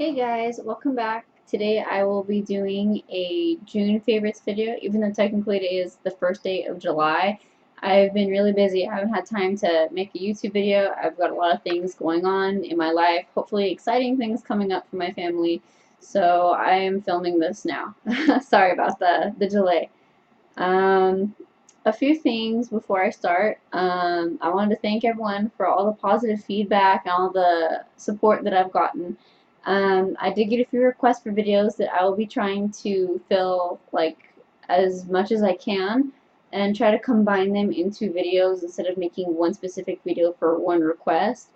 Hey guys, welcome back. Today I will be doing a June favorites video, even though technically it is the first day of July. I've been really busy. I haven't had time to make a YouTube video. I've got a lot of things going on in my life, hopefully exciting things coming up for my family. So I am filming this now. Sorry about the delay. Um, a few things before I start. I wanted to thank everyone for all the positive feedback and all the support that I've gotten. I did get a few requests for videos that I will be trying to fill like as much as I can and try to combine them into videos instead of making one specific video for one request.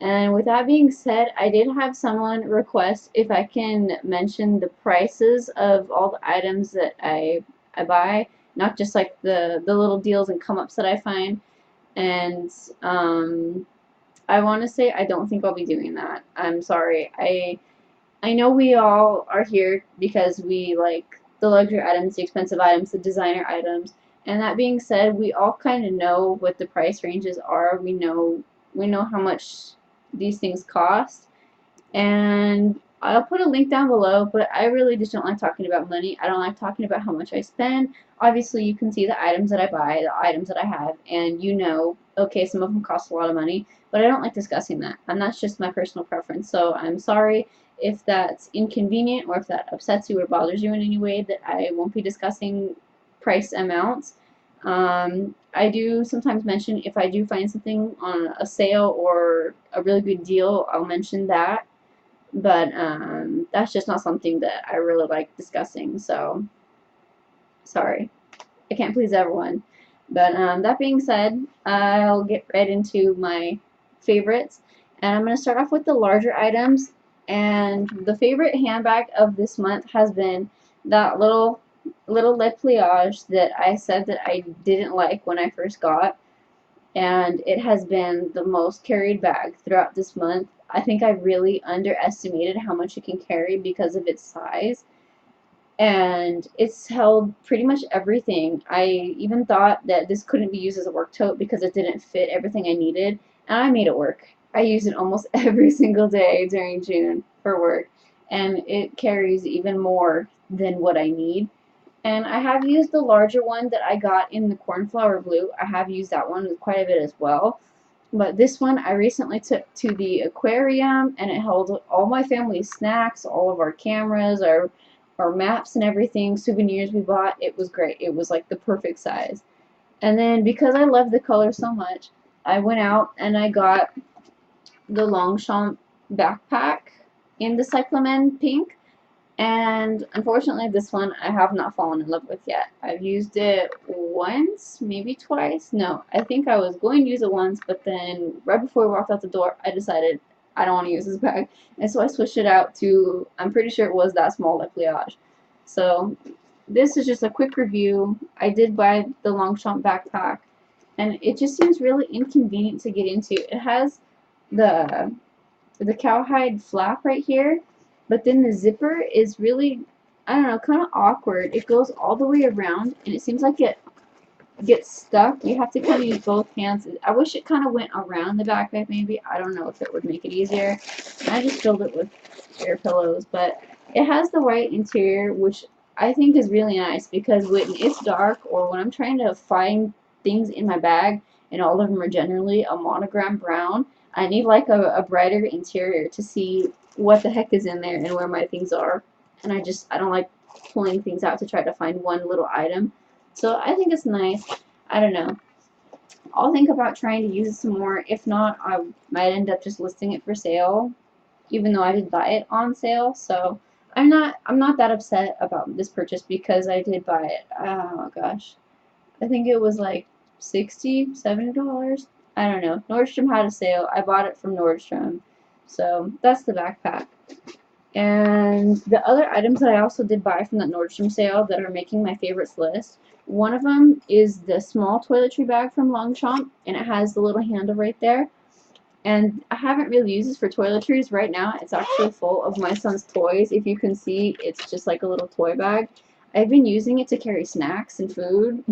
And with that being said, I did have someone request if I can mention the prices of all the items that I buy, not just like the little deals and come ups that I find. And I want to say I don't think I'll be doing that. I'm sorry. I know we all are here because we like the luxury items, the expensive items, the designer items. And that being said, we all kind of know what the price ranges are. We know how much these things cost. And I'll put a link down below, but I really just don't like talking about money. I don't like talking about how much I spend. Obviously, you can see the items that I buy, the items that I have, and you know, okay, some of them cost a lot of money, but I don't like discussing that. And that's just my personal preference. So I'm sorry if that's inconvenient or if that upsets you or bothers you in any way that I won't be discussing price amounts. I do sometimes mention if I do find something on a sale or a really good deal, I'll mention that, but that's just not something that I really like discussing. So sorry, I can't please everyone. But that being said, I'll get right into my favorites, and I'm going to start off with the larger items. And the favorite handbag of this month has been that little Le Pliage that I said that I didn't like when I first got, and it has been the most carried bag throughout this month. I think I really underestimated how much it can carry because of its size, and it's held pretty much everything. I even thought that this couldn't be used as a work tote because it didn't fit everything I needed, and I made it work. I use it almost every single day during June for work, and it carries even more than what I need. And I have used the larger one that I got in the cornflower blue. I have used that one quite a bit as well. But this one I recently took to the aquarium, and it held all my family's snacks, all of our cameras, our maps and everything, souvenirs we bought. It was great. It was like the perfect size. And then because I love the color so much, I went out and I got the Longchamp backpack in the cyclamen pink, and unfortunately, this one I have not fallen in love with yet. I've used it once, maybe twice. No, I think I was going to use it once, but then right before we walked out the door, I decided I don't want to use this bag. And so I switched it out to, I'm pretty sure it was that small Le Pliage. So this is just a quick review. I did buy the Longchamp backpack, and it just seems really inconvenient to get into. It has the cowhide flap right here, but then the zipper is really, I don't know, kind of awkward. It goes all the way around, and it seems like it gets stuck. You have to kind of use both hands. I wish it kind of went around the backpack maybe. I don't know if it would make it easier. I just filled it with air pillows, but it has the white interior, which I think is really nice because when it's dark or when I'm trying to find things in my bag, and all of them are generally a monogram brown, I need like a brighter interior to see what the heck is in there and where my things are. And I don't like pulling things out to try to find one little item. So I think it's nice. I don't know. I'll think about trying to use it some more. If not, I might end up just listing it for sale, even though I did buy it on sale. So I'm not that upset about this purchase because I did buy it. Oh gosh. I think it was like $60, $70. I don't know. Nordstrom had a sale. I bought it from Nordstrom. So that's the backpack. And the other items that I also did buy from that Nordstrom sale that are making my favorites list, one of them is the small toiletry bag from Longchamp, and it has the little handle right there. And I haven't really used this for toiletries right now. It's actually full of my son's toys. If you can see, it's just like a little toy bag. I've been using it to carry snacks and food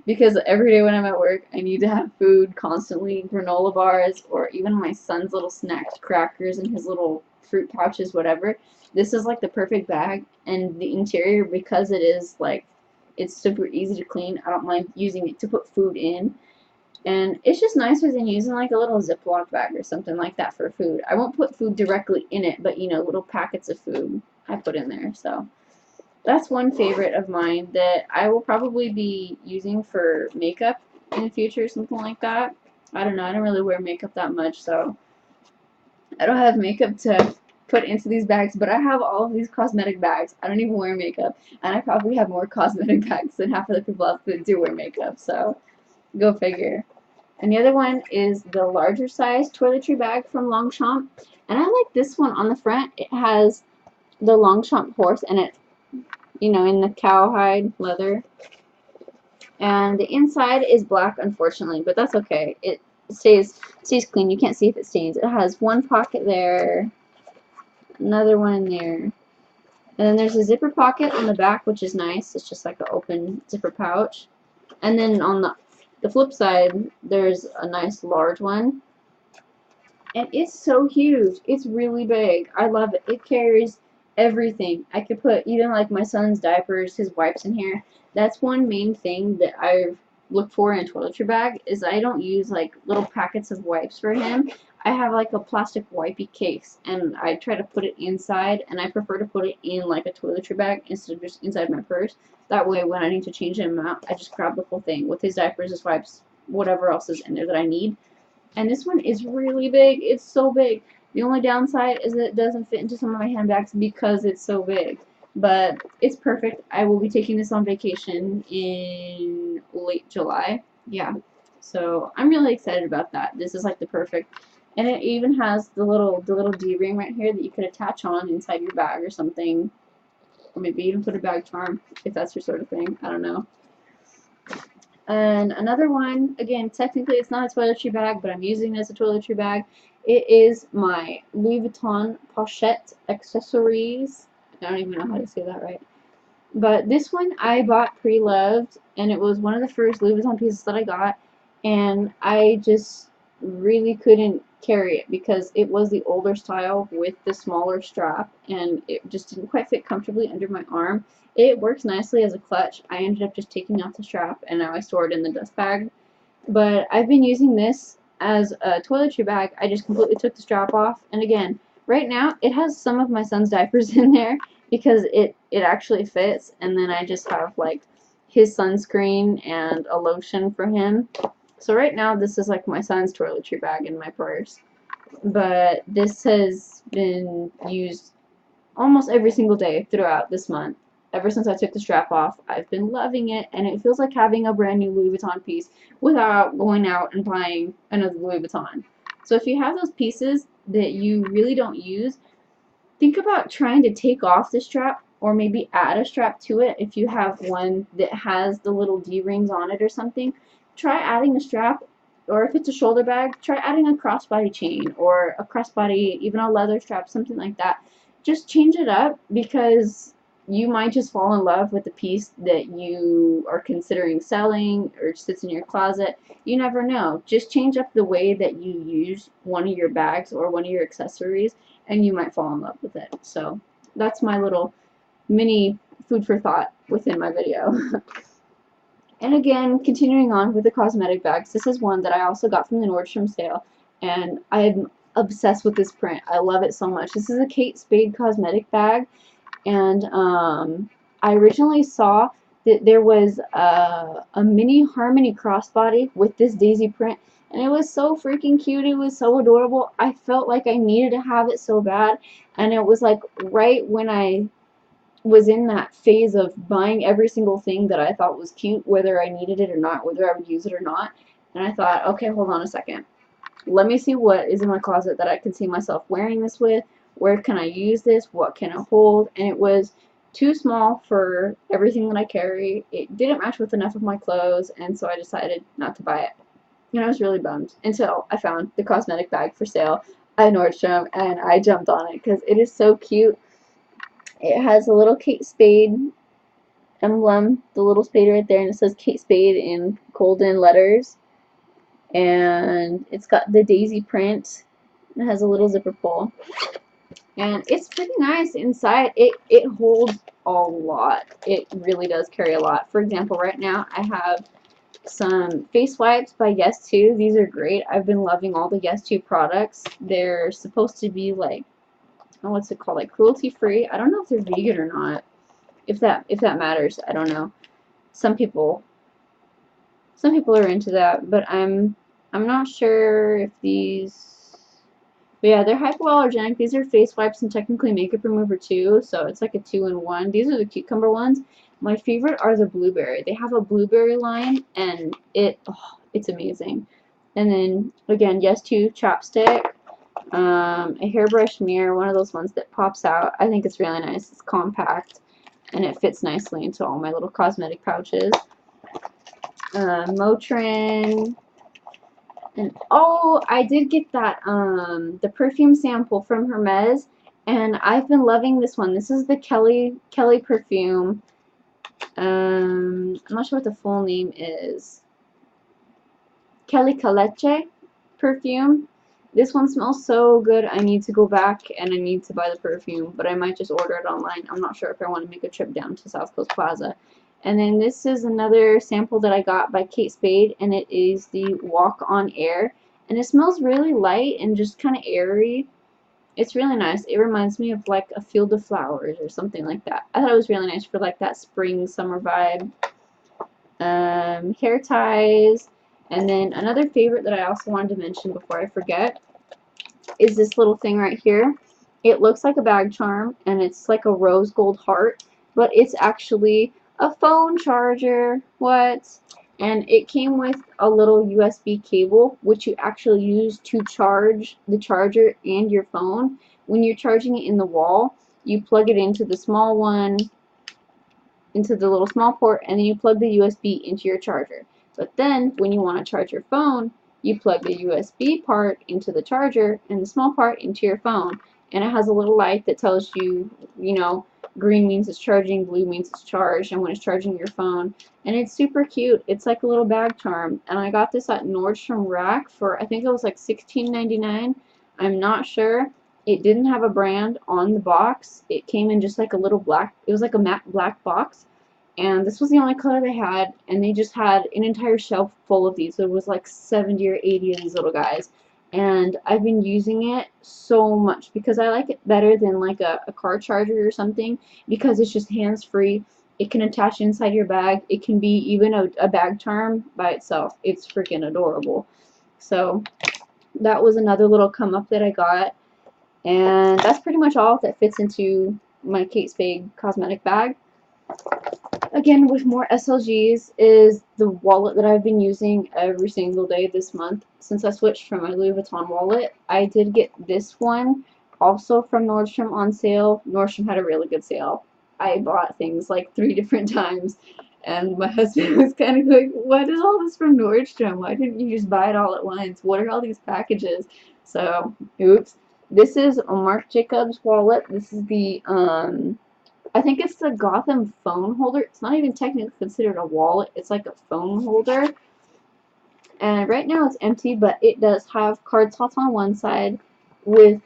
because every day when I'm at work, I need to have food constantly, granola bars, or even my son's little snack crackers and his little fruit pouches, whatever. This is like the perfect bag, and the interior, because it is like, it's super easy to clean. I don't mind using it to put food in, and it's just nicer than using like a little Ziploc bag or something like that for food. I won't put food directly in it, but you know, little packets of food I put in there. So that's one favorite of mine that I will probably be using for makeup in the future, something like that. I don't know. I don't really wear makeup that much, so I don't have makeup to put into these bags, but I have all of these cosmetic bags. I don't even wear makeup, and I probably have more cosmetic bags than half of the people out there that do wear makeup, so go figure. And the other one is the larger size toiletry bag from Longchamp, and I like this one on the front. It has the Longchamp horse, and it, you know, in the cowhide leather. And the inside is black, unfortunately, but that's okay. It stays clean. You can't see if it stains. It has one pocket there, another one in there, and then there's a zipper pocket on the back, which is nice. It's just like an open zipper pouch. And then on the flip side, there's a nice large one. And it's so huge. It's really big. I love it. It carries everything. I could put even like my son's diapers, his wipes in here. That's one main thing that I look for in a toiletry bag is I don't use like little packets of wipes for him. I have like a plastic wipey case, and I try to put it inside, and I prefer to put it in like a toiletry bag instead of just inside my purse. That way when I need to change him out, I just grab the whole thing with his diapers, his wipes, whatever else is in there that I need. And this one is really big. It's so big. The only downside is that it doesn't fit into some of my handbags because it's so big. But it's perfect. I will be taking this on vacation in late July. Yeah. So I'm really excited about that. This is like the perfect, and it even has the little D ring right here that you could attach on inside your bag or something. Or maybe even put a bag charm if that's your sort of thing. I don't know. And another one, again, technically it's not a toiletry bag, but I'm using it as a toiletry bag. It is my Louis Vuitton Pochette Accessoires. I don't even know how to say that right. But this one I bought pre-loved, and it was one of the first Louis Vuitton pieces that I got, and I just really couldn't carry it because it was the older style with the smaller strap, and it just didn't quite fit comfortably under my arm. It works nicely as a clutch. I ended up just taking out the strap, and now I store it in the dust bag. But I've been using this as a toiletry bag. I just completely took the strap off, and again, right now it has some of my son's diapers in there because it actually fits, and then I just have like his sunscreen and a lotion for him. So right now this is like my son's toiletry bag in my purse. But this has been used almost every single day throughout this month. Ever since I took the strap off, I've been loving it, and it feels like having a brand new Louis Vuitton piece without going out and buying another Louis Vuitton. So if you have those pieces that you really don't use, think about trying to take off the strap or maybe add a strap to it if you have one that has the little D-rings on it or something. Try adding a strap, or if it's a shoulder bag, try adding a crossbody chain or a crossbody, even a leather strap, something like that. Just change it up because you might just fall in love with the piece that you are considering selling or sits in your closet. You never know. Just change up the way that you use one of your bags or one of your accessories, and you might fall in love with it. So that's my little mini food for thought within my video. And again, continuing on with the cosmetic bags, this is one that I also got from the Nordstrom sale, and I'm obsessed with this print. I love it so much. This is a Kate Spade cosmetic bag, and I originally saw that there was a mini Harmony crossbody with this daisy print, and it was so freaking cute. It was so adorable. I felt like I needed to have it so bad, and it was like right when I was in that phase of buying every single thing that I thought was cute, whether I needed it or not, whether I would use it or not. And I thought, okay, hold on a second. Let me see what is in my closet that I can see myself wearing this with. Where can I use this? What can it hold? And it was too small for everything that I carry. It didn't match with enough of my clothes, and so I decided not to buy it. And I was really bummed until I found the cosmetic bag for sale at Nordstrom, and I jumped on it because it is so cute. It has a little Kate Spade emblem, the little spade right there, and it says Kate Spade in golden letters. And it's got the daisy print. It has a little zipper pull. And it's pretty nice inside. It holds a lot. It really does carry a lot. For example, right now I have some face wipes by Yes 2. These are great. I've been loving all the Yes 2 products. They're supposed to be like, oh, what's it called? Like cruelty free. I don't know if they're vegan or not. If that matters, I don't know. Some people are into that, but I'm not sure if these. But yeah, they're hypoallergenic. These are face wipes and technically makeup remover too, so it's like a 2-in-1. These are the cucumber ones. My favorite are the blueberry. They have a blueberry line, and it's amazing. And then again, Yes 2 chapstick, a hairbrush mirror, one of those ones that pops out. I think it's really nice. It's compact, and it fits nicely into all my little cosmetic pouches. Motrin. And oh, I did get that the perfume sample from Hermes, and I've been loving this one. This is the Kelly perfume. I'm not sure what the full name is. Kelly Caleche perfume. This one smells so good. I need to go back and I need to buy the perfume, but I might just order it online. I'm not sure if I want to make a trip down to South Coast Plaza. And then this is another sample that I got by Kate Spade, and it is the Walk on Air. And it smells really light and just kind of airy. It's really nice. It reminds me of like a field of flowers or something like that. I thought it was really nice for like that spring, summer vibe. Hair ties. And then another favorite that I also wanted to mention before I forget is this little thing right here. It looks like a bag charm, and it's like a rose gold heart, but it's actually a phone charger. What? And it came with a little USB cable, which you actually use to charge the charger and your phone. When you're charging it in the wall, you plug it into the small one, into the little small port, and then you plug the USB into your charger. But then, when you want to charge your phone, you plug the USB part into the charger and the small part into your phone. And it has a little light that tells you, you know, green means it's charging, blue means it's charged, and when it's charging your phone. And it's super cute. It's like a little bag charm. And I got this at Nordstrom Rack for, I think it was like $16.99. I'm not sure. It didn't have a brand on the box. It came in just like a little black, it was like a matte black box. And this was the only color they had, and they just had an entire shelf full of these. There was like 70 or 80 of these little guys. And I've been using it so much because I like it better than like a car charger or something, because it's just hands-free. It can attach inside your bag. It can be even a bag charm by itself. It's freaking adorable. So that was another little come up that I got. And that's pretty much all that fits into my Kate Spade cosmetic bag. Again, with more SLGs is the wallet that I've been using every single day this month since I switched from my Louis Vuitton wallet. I did get this one also from Nordstrom on sale. Nordstrom had a really good sale. I bought things like 3 different times, and my husband was kind of like, what is all this from Nordstrom? Why didn't you just buy it all at once? What are all these packages? So, oops. This is a Marc Jacobs wallet. This is the, I think it's the Gotham phone holder. It's not even technically considered a wallet. It's like a phone holder. And right now it's empty, but it does have card slots on one side with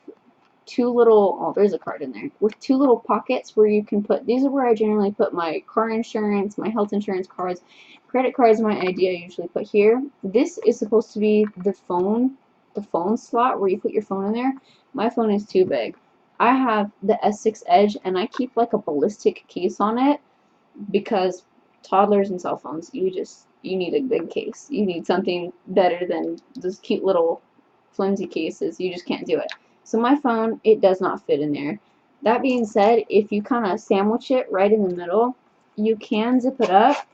2 little, oh, there's a card in there, with 2 little pockets where you can put, these are where I generally put my car insurance, my health insurance cards, credit cards, my ID I usually put here. This is supposed to be the phone slot where you put your phone in there. My phone is too big. I have the S6 Edge, and I keep like a ballistic case on it because toddlers and cell phones, you need a big case. You need something better than those cute little flimsy cases. You just can't do it. So my phone, it does not fit in there. That being said, if you kind of sandwich it right in the middle, you can zip it up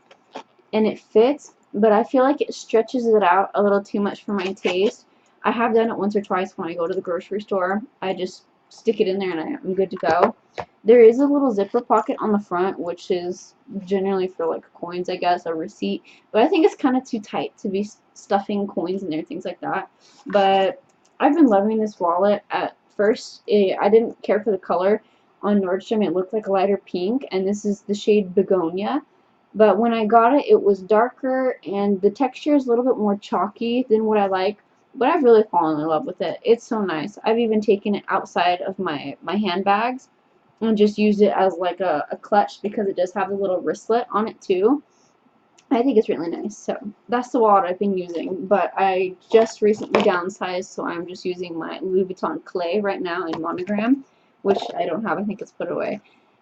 and it fits, but I feel like it stretches it out a little too much for my taste. I have done it once or twice when I go to the grocery store. I just stick it in there and I'm good to go. There is a little zipper pocket on the front, which is generally for like coins, I guess, a receipt. But I think it's kind of too tight to be stuffing coins in there, things like that. But I've been loving this wallet. At first, I didn't care for the color. On Nordstrom, it looked like a lighter pink, and this is the shade Begonia. But when I got it, it was darker, and the texture is a little bit more chalky than what I like. But I've really fallen in love with it. It's so nice. I've even taken it outside of my handbags and just used it as like a clutch because it does have a little wristlet on it too. I think it's really nice. So that's the wallet I've been using. But I just recently downsized, so I'm just using my Louis Vuitton clay right now in monogram, which I don't have. I think it's put away.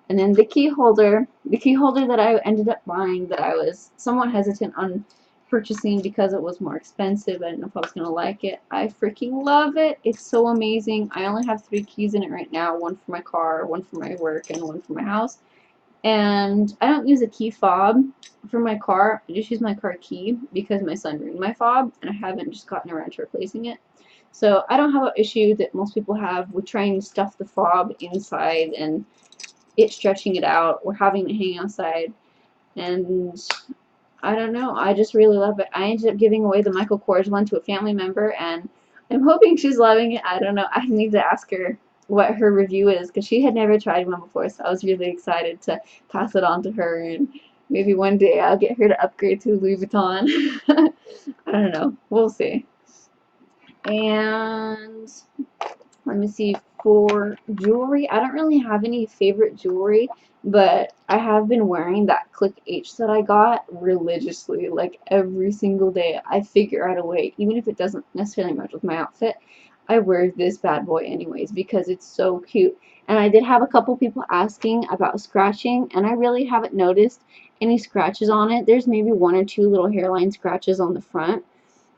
And then the key holder that I ended up buying that I was somewhat hesitant on purchasing because it was more expensive. I didn't know if I was going to like it. I freaking love it. It's so amazing. I only have 3 keys in it right now. One for my car, one for my work, and one for my house. And I don't use a key fob for my car. I just use my car key because my son ruined my fob and I haven't just gotten around to replacing it. So I don't have an issue that most people have with trying to stuff the fob inside and it stretching it out or having it hang outside. And I don't know. I just really love it. I ended up giving away the Michael Kors one to a family member, and I'm hoping she's loving it. I don't know. I need to ask her what her review is because she had never tried one before, so I was really excited to pass it on to her, and maybe one day I'll get her to upgrade to Louis Vuitton. I don't know. We'll see. And let me see, for jewelry, I don't really have any favorite jewelry, but I have been wearing that Click H that I got religiously, like every single day. I figure out a way, even if it doesn't necessarily match with my outfit, I wear this bad boy anyways because it's so cute. And I did have a couple people asking about scratching, and I really haven't noticed any scratches on it. There's maybe 1 or 2 little hairline scratches on the front.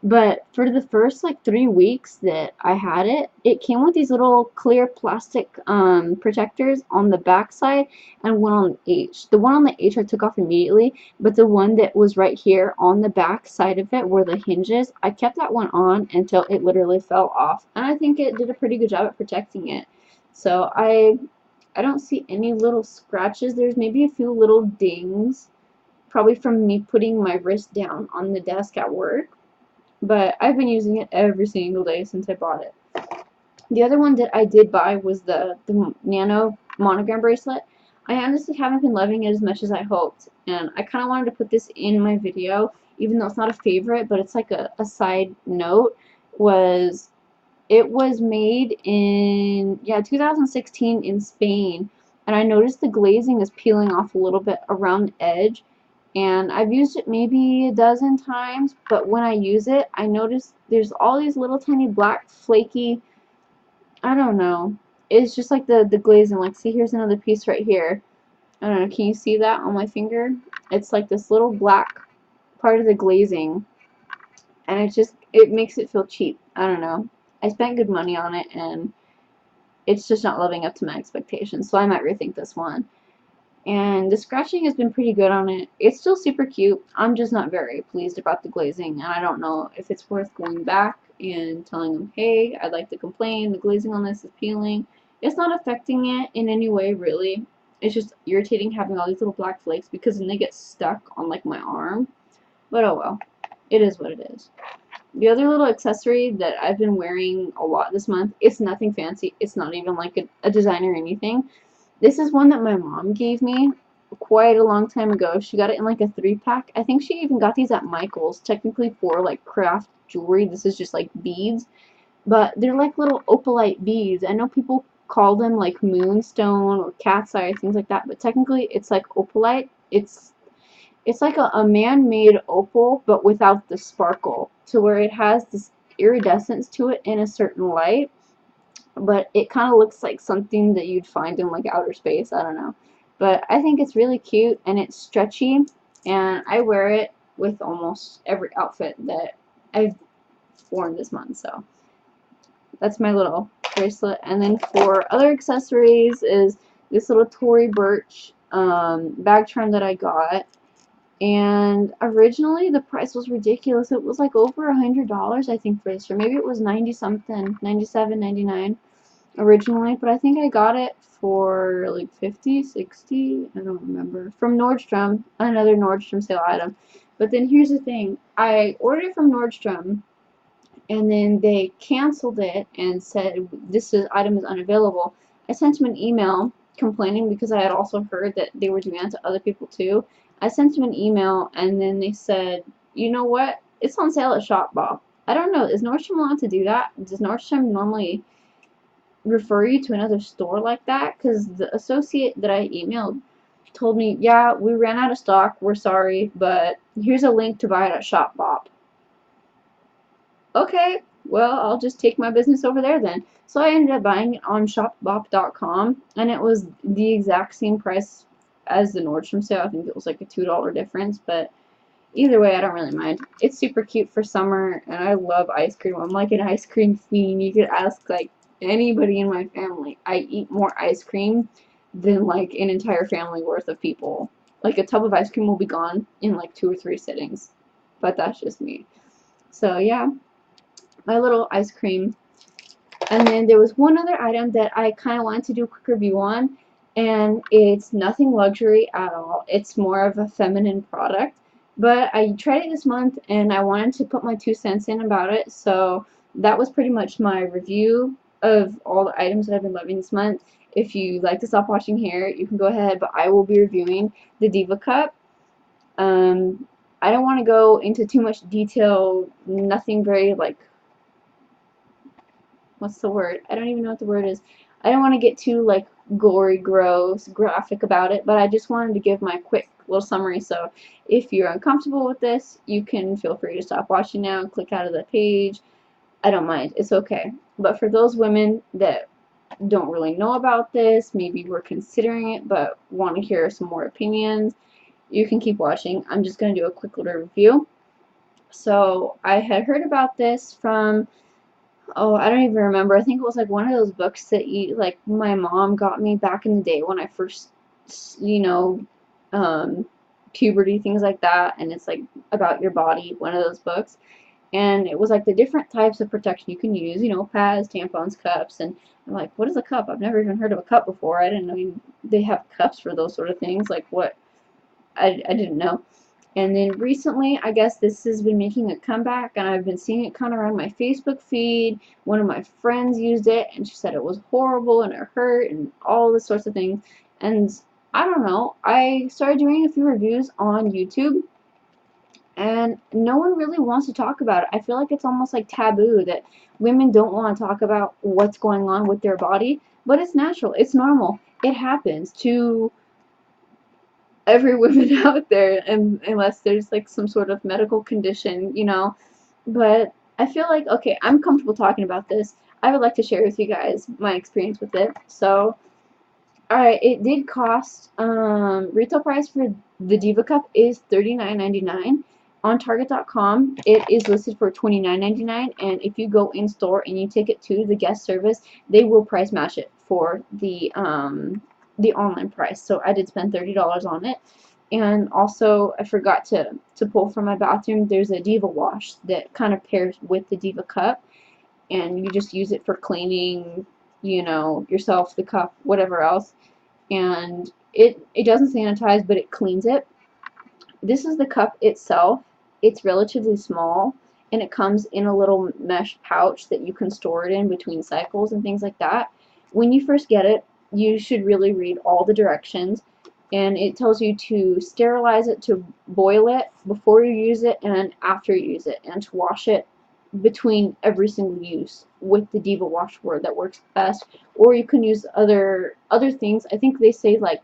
But for the first like 3 weeks that I had it, it came with these little clear plastic protectors on the back side and one on the H. The one on the H I took off immediately, but the one that was right here on the back side of it where the hinges, I kept that one on until it literally fell off. And I think it did a pretty good job at protecting it. So I don't see any little scratches. There's maybe a few little dings, probably from me putting my wrist down on the desk at work. But I've been using it every single day since I bought it. The other one that I did buy was the Nano monogram bracelet. I honestly haven't been loving it as much as I hoped, and I kind of wanted to put this in my video, even though it's not a favorite, but it's like a side note. It was made in 2016 in Spain, and I noticed the glazing is peeling off a little bit around the edge, and I've used it maybe a dozen times, but when I use it, I notice there's all these little tiny black flaky, I don't know, it's just like the glazing. Like, see, here's another piece right here. I don't know, can you see that on my finger? It's like this little black part of the glazing, and it makes it feel cheap. I don't know. I spent good money on it, and it's just not living up to my expectations, so I might rethink this one. And the scratching has been pretty good on it. It's still super cute. I'm just not very pleased about the glazing, and I don't know if it's worth going back and telling them, hey, I'd like to complain, the glazing on this is peeling. It's not affecting it in any way, really. It's just irritating having all these little black flakes because then they get stuck on like my arm. But oh well, it is what it is. The other little accessory that I've been wearing a lot this month, it's nothing fancy. It's not even like a designer or anything. This is one that my mom gave me quite a long time ago. She got it in like a 3-pack. I think she even got these at Michael's, technically for like craft jewelry. This is just like beads, but they're like little opalite beads. I know people call them like moonstone or cat's eye, things like that, but technically it's like opalite. It's like a man-made opal, but without the sparkle, to where it has this iridescence to it in a certain light, but it kind of looks like something that you'd find in like outer space. I don't know, but I think it's really cute and it's stretchy, and I wear it with almost every outfit that I've worn this month. So that's my little bracelet. And then for other accessories is this little Tory Burch bag charm that I got. And originally the price was ridiculous. It was like over $100, I think, for this, or maybe it was 90 something, 97, 99 originally, but I think I got it for like 50, 60, I don't remember, from Nordstrom, another Nordstrom sale item. But then here's the thing, I ordered it from Nordstrom, and then they canceled it and said item is unavailable. I sent them an email complaining because I had also heard that they were doing that to other people too. I sent them an email, and then they said, you know what? It's on sale at Shopbop. I don't know. Is Nordstrom allowed to do that? Does Nordstrom normally refer you to another store like that? Because the associate that I emailed told me, yeah, we ran out of stock. We're sorry, but here's a link to buy it at Shopbop. Okay, well, I'll just take my business over there then. So I ended up buying it on shopbop.com, and it was the exact same price as the Nordstrom sale. I think it was like a $2 difference, but either way, I don't really mind. It's super cute for summer, and I love ice cream. I'm like an ice cream fiend. You could ask like anybody in my family. I eat more ice cream than like an entire family worth of people. Like a tub of ice cream will be gone in like 2 or 3 sittings, but that's just me. So yeah, my little ice cream. And then there was one other item that I kind of wanted to do a quick review on, and it's nothing luxury at all. It's more of a feminine product, but I tried it this month and I wanted to put my 2 cents in about it, so that was pretty much my review of all the items that I've been loving this month. If you like to stop watching here, you can go ahead, but I will be reviewing the Diva Cup. I don't want to go into too much detail, nothing very like what's the word? I don't even know what the word is. I don't want to get too like gory, gross, graphic about it, but I just wanted to give my quick little summary. So if you're uncomfortable with this, you can feel free to stop watching now, click out of the page. I don't mind. It's okay. But for those women that don't really know about this, maybe we're considering it, but want to hear some more opinions, you can keep watching. I'm just going to do a quick little review. So I had heard about this from, oh, I don't even remember. I think it was like one of those books that like my mom got me back in the day when I first, you know, um, puberty, things like that. And it's like about your body, one of those books. And it was like the different types of protection you can use, pads, tampons, cups. And I'm like, what is a cup? I've never even heard of a cup before. I didn't know they have cups for those sort of things. Like what? I didn't know. And then recently, I guess this has been making a comeback, and I've been seeing it kind of around my Facebook feed. One of my friends used it, and she said it was horrible and it hurt and all this sorts of things. And I don't know, I started doing a few reviews on YouTube, and no one really wants to talk about it. I feel like it's almost like taboo that women don't want to talk about what's going on with their body, but it's natural, it's normal, it happens to every woman out there, and unless there's like some sort of medical condition. But I feel like, okay, I'm comfortable talking about this. I would like to share with you guys my experience with it. So, alright, it did cost, retail price for the Diva Cup is $39.99. On Target.com, it is listed for $29.99, and if you go in store and you take it to the guest service, they will price match it for the online price. So I did spend $30 on it. And also, I forgot to pull from my bathroom, there's a Diva wash that kind of pairs with the Diva Cup, and you just use it for cleaning, yourself, the cup, whatever else. And it doesn't sanitize, but it cleans it. This is the cup itself. It's relatively small, and it comes in a little mesh pouch that you can store it in between cycles and things like that. When you first get it, you should really read all the directions, and it tells you to sterilize it, to boil it before you use it and after you use it, and to wash it between every single use with the Diva wash word that works best. Or you can use other things. I think they say like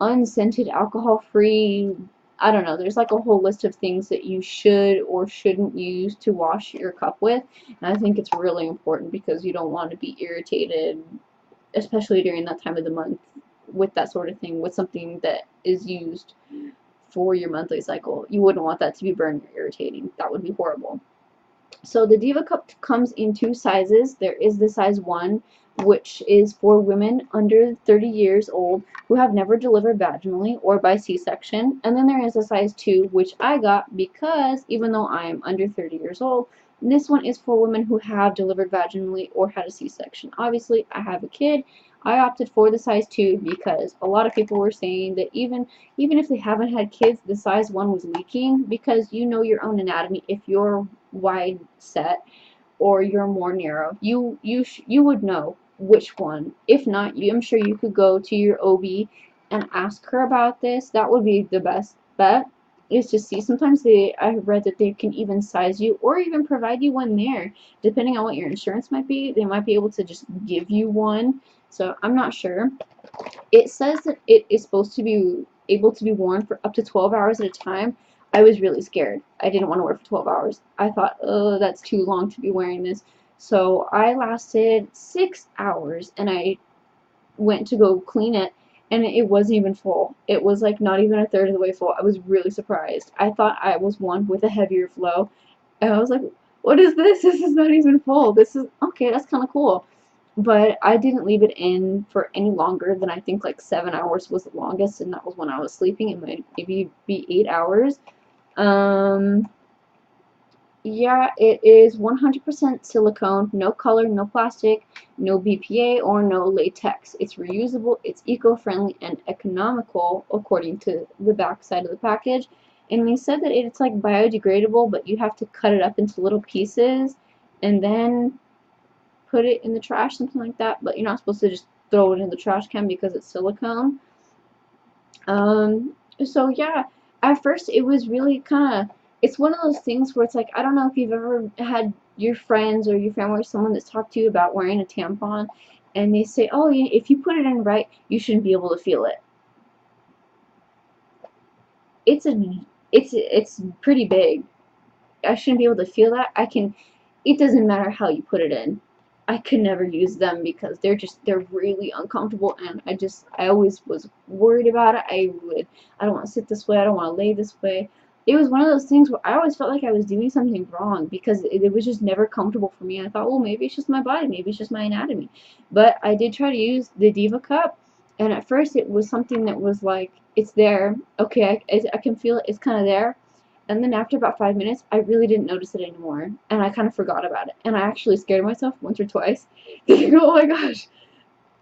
unscented, alcohol free. I don't know. There's like a whole list of things that you should or shouldn't use to wash your cup with. And I think it's really important because you don't want to be irritated, especially during that time of the month, with that sort of thing, with something that is used for your monthly cycle. You wouldn't want that to be burning or irritating. That would be horrible. So the Diva Cup comes in 2 sizes. There is the size 1, which is for women under 30 years old who have never delivered vaginally or by C-section. And then there is a size 2, which I got because even though I'm under 30 years old, this one is for women who have delivered vaginally or had a C-section. Obviously, I have a kid. I opted for the size 2 because a lot of people were saying that even if they haven't had kids, the size 1 was leaking, because you know your own anatomy. If you're wide set or you're more narrow, you would know which one. If not, I'm sure you could go to your OB and ask her about this. That would be the best but is to see. Sometimes I read that they can even size you or even provide you one there, depending on what your insurance might be. They might be able to just give you one. So I'm not sure. It says that it is supposed to be able to be worn for up to 12 hours at a time. I was really scared. I didn't want to wear it for 12 hours. I thought, oh, that's too long to be wearing this. So I lasted 6 hours and I went to go clean it and it wasn't even full. It was like not even a third of the way full. I was really surprised. I thought I was one with a heavier flow. And I was like, what is this? This is not even full. This is okay, that's kind of cool. But I didn't leave it in for any longer than I think like 7 hours was the longest, and that was when I was sleeping. It might maybe be 8 hours. Um, yeah, it is 100% silicone, no color, no plastic, no BPA, or no latex. It's reusable, it's eco-friendly, and economical, according to the back side of the package. And they said that it's like biodegradable, but you have to cut it up into little pieces and then put it in the trash, something like that. But you're not supposed to just throw it in the trash can because it's silicone. So yeah, at first it was really kind of, it's one of those things where it's like, I don't know if you've ever had your friends or your family or someone that's talked to you about wearing a tampon and they say, oh, yeah, if you put it in right, you shouldn't be able to feel it. It's a, it's pretty big. I shouldn't be able to feel that. It doesn't matter how you put it in. I could never use them because they're really uncomfortable and I always was worried about it. I don't want to sit this way, I don't want to lay this way. It was one of those things where I always felt like I was doing something wrong because it was just never comfortable for me. I thought, well, maybe it's just my body, maybe it's just my anatomy. But I did try to use the Diva Cup, and at first it was something that was like, it's there, okay, I can feel it, it's kind of there, and then after about 5 minutes, I really didn't notice it anymore. And I kind of forgot about it. And I actually scared myself once or twice. Thinking, oh my gosh.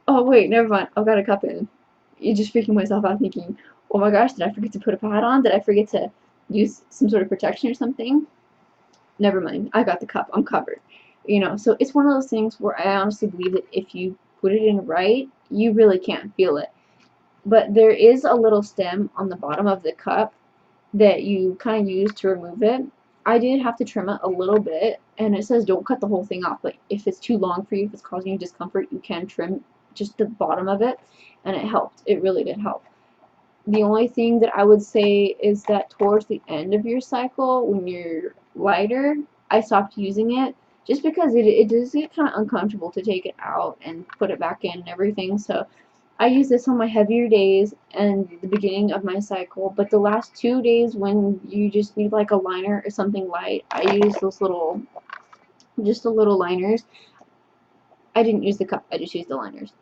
Oh wait, never mind. I've got a cup in. You just freaking myself out thinking, oh my gosh, did I forget to put a pad on? Did I forget to use some sort of protection or something? Never mind. I got the cup. I'm covered. So it's one of those things where I honestly believe that if you put it in right, you really can't feel it. But there is a little stem on the bottom of the cup that you kind of use to remove it. I did have to trim it a little bit, and it says don't cut the whole thing off, but if it's too long for you, if it's causing you discomfort, you can trim just the bottom of it, and it helped. It really did help. The only thing that I would say is that towards the end of your cycle, when you're lighter, I stopped using it just because it does get kind of uncomfortable to take it out and put it back in and everything. So I use this on my heavier days and the beginning of my cycle, but the last 2 days when you just need like a liner or something light, I use those just the little liners. I didn't use the cup, I just used the liners.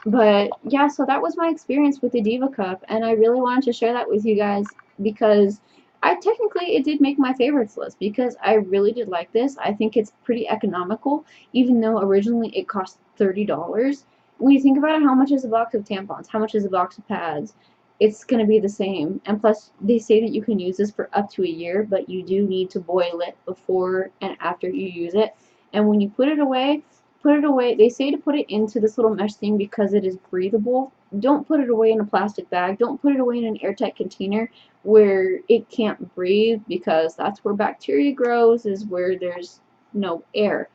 But yeah, so that was my experience with the Diva Cup, and I really wanted to share that with you guys because it did make my favorites list because I really did like this. I think it's pretty economical, even though originally it cost $30. When you think about it, how much is a box of tampons? How much is a box of pads? It's going to be the same. And plus, they say that you can use this for up to a year, but you do need to boil it before and after you use it. And when you put it away. They say to put it into this little mesh thing because it is breathable. Don't put it away in a plastic bag. Don't put it away in an airtight container where it can't breathe because that's where bacteria grows, is where there's no air.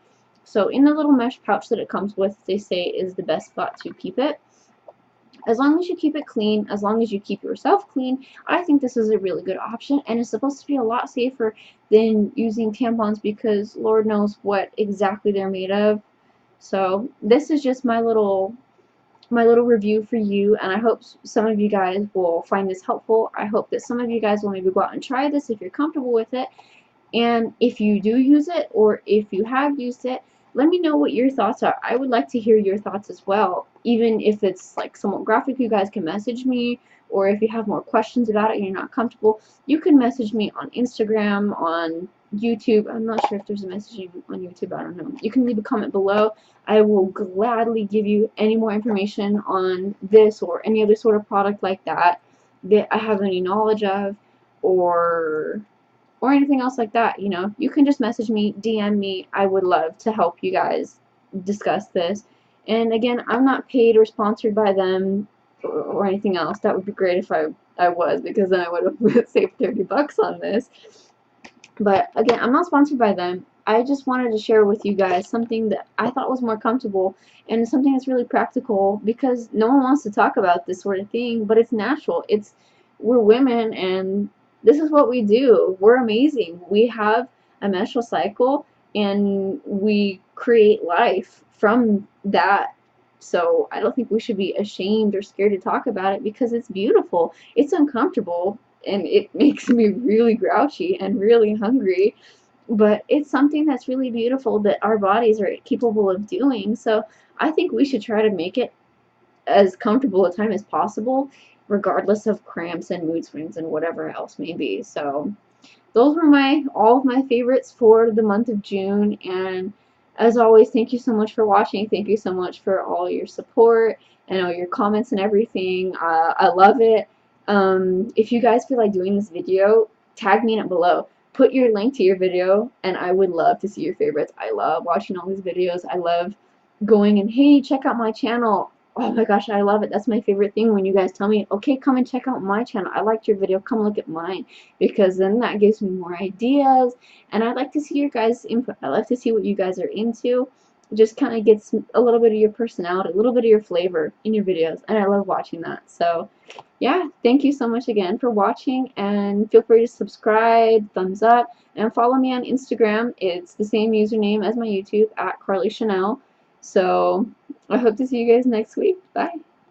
So in the little mesh pouch that it comes with, they say is the best spot to keep it. As long as you keep it clean, as long as you keep yourself clean, I think this is a really good option, and it's supposed to be a lot safer than using tampons because Lord knows what exactly they're made of. So this is just my little review for you, and I hope some of you guys will find this helpful. I hope that some of you guys will maybe go out and try this if you're comfortable with it. And if you do use it, or if you have used it, let me know what your thoughts are. I would like to hear your thoughts as well. Even if it's like somewhat graphic, you guys can message me, or if you have more questions about it and you're not comfortable, you can message me on Instagram, on YouTube. I'm not sure if there's a messaging on YouTube, I don't know. You can leave a comment below. I will gladly give you any more information on this or any other sort of product like that I have any knowledge of, or anything else like that. You can just message me, DM me. I would love to help you guys discuss this. And again, I'm not paid or sponsored by them. or anything else. That would be great if I was, because then I would have saved $30 on this. But again, I'm not sponsored by them. I just wanted to share with you guys something that I thought was more comfortable and something that's really practical, because no one wants to talk about this sort of thing, but it's natural. We're women and this is what we do. We're amazing. We have a menstrual cycle and we create life from that. So I don't think we should be ashamed or scared to talk about it, because it's beautiful. It's uncomfortable and it makes me really grouchy and really hungry, but it's something that's really beautiful that our bodies are capable of doing. So I think we should try to make it as comfortable a time as possible, regardless of cramps and mood swings and whatever else may be. So those were all of my favorites for the month of June. And as always, thank you so much for watching. Thank you so much for all your support and all your comments and everything. I love it. If you guys feel like doing this video, tag me in it below. Put your link to your video, and I would love to see your favorites. I love watching all these videos. I love going and, hey, check out my channel. Oh my gosh, I love it. That's my favorite thing, when you guys tell me, okay, come and check out my channel. I liked your video. Come look at mine, because then that gives me more ideas, and I'd like to see your guys' input. I like to see what you guys are into. It just kind of gets a little bit of your personality, a little bit of your flavor in your videos, and I love watching that. So yeah, thank you so much again for watching, and feel free to subscribe, thumbs up, and follow me on Instagram. It's the same username as my YouTube, at Carly Chanel. So I hope to see you guys next week. Bye.